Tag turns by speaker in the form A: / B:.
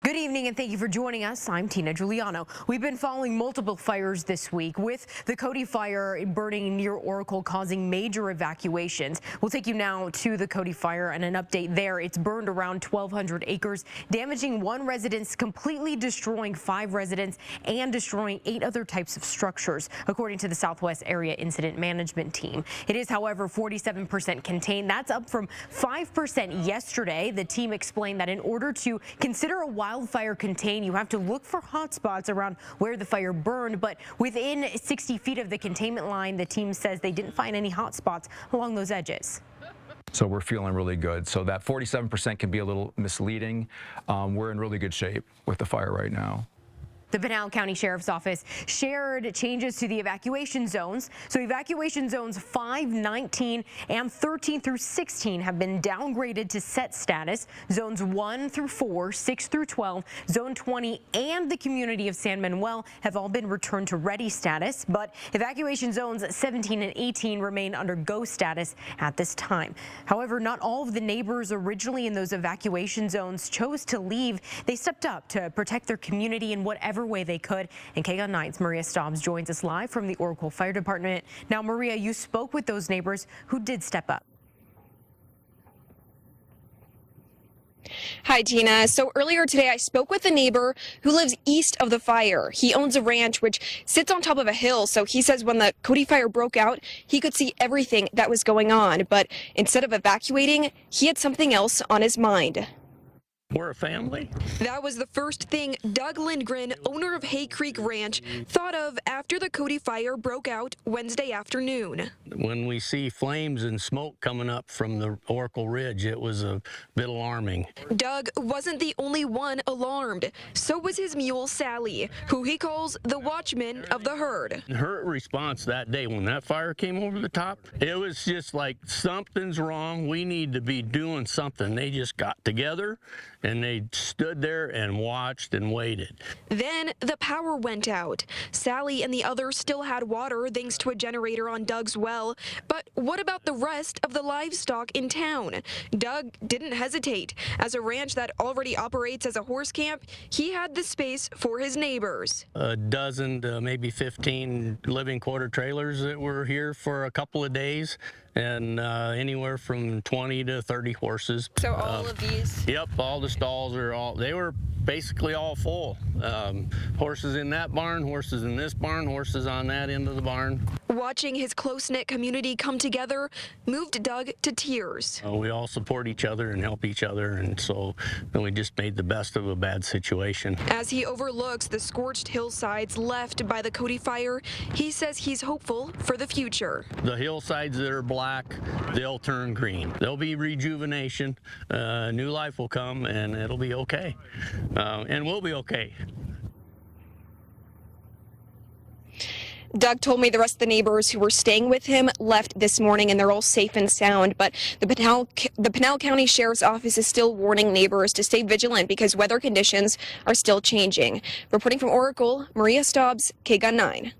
A: Good evening and thank you for joining us. I'm Tina Giuliano. We've been following multiple fires this week, with the Cody Fire burning near Oracle causing major evacuations. We'll take you now to the Cody Fire and an update there. It's burned around 1,200 acres, damaging one residence, completely destroying 5 residents and destroying 8 other types of structures, according to the Southwest Area Incident Management Team. It is, however, 47% contained. That's up from 5% yesterday. The team explained that in order to consider a wildfire contained, you have to look for hot spots around where the fire burned, but within 60 feet of the containment line, the team says they didn't find any hot spots along those edges.
B: So we're feeling really good. So that 47% can be a little misleading. We're in really good shape with the fire right now.
A: The Pinal County Sheriff's Office shared changes to the evacuation zones. So evacuation zones 5, 19, and 13 through 16 have been downgraded to set status. Zones 1 through 4, 6 through 12, Zone 20, and the community of San Manuel have all been returned to ready status. But evacuation zones 17 and 18 remain under go status at this time. However, not all of the neighbors originally in those evacuation zones chose to leave. They stepped up to protect their community in whatever way they could. And KGUN 9's Maria Stobbs joins us live from the Oracle Fire Department. Now, Maria, you spoke with those neighbors who did step up.
C: Hi, Tina. So earlier today, I spoke with a neighbor who lives east of the fire. He owns a ranch which sits on top of a hill. So he says when the Cody Fire broke out, he could see everything that was going on. But instead of evacuating, he had something else on his mind.
D: We're a family.
C: That was the first thing Doug Lindgren, owner of Hay Creek Ranch, thought of after the Cody Fire broke out Wednesday afternoon.
D: When we see flames and smoke coming up from the Oracle Ridge, it was a bit alarming.
C: Doug wasn't the only one alarmed. So was his mule, Sally, who he calls the watchman of the herd.
D: Her response that day when that fire came over the top, it was just like, something's wrong. We need to be doing something. They just got together and they stood there and watched and waited.
C: Then the power went out. Sally and the others still had water thanks to a generator on Doug's well. But what about the rest of the livestock in town? Doug didn't hesitate. As a ranch that already operates as a horse camp, he had the space for his neighbors.
D: A dozen to maybe 15 living quarter trailers that were here for a couple of days, and anywhere from 20 to 30 horses.
C: So all of these?
D: Yep, all the stalls they were basically all full. Horses in that barn, horses in this barn, horses on that end of the barn.
C: Watching his close-knit community come together moved Doug to tears.
D: We all support each other and help each other, and so we just made the best of a bad situation.
C: As he overlooks the scorched hillsides left by the Cody Fire, he says he's hopeful for the future.
D: The hillsides that are black, they'll turn green. There'll be rejuvenation, new life will come, and it'll be okay. And we'll be okay.
C: Doug told me the rest of the neighbors who were staying with him left this morning and they're all safe and sound, but the Pinal County Sheriff's Office is still warning neighbors to stay vigilant because weather conditions are still changing. Reporting from Oracle, Maria Stobbs, KGUN 9.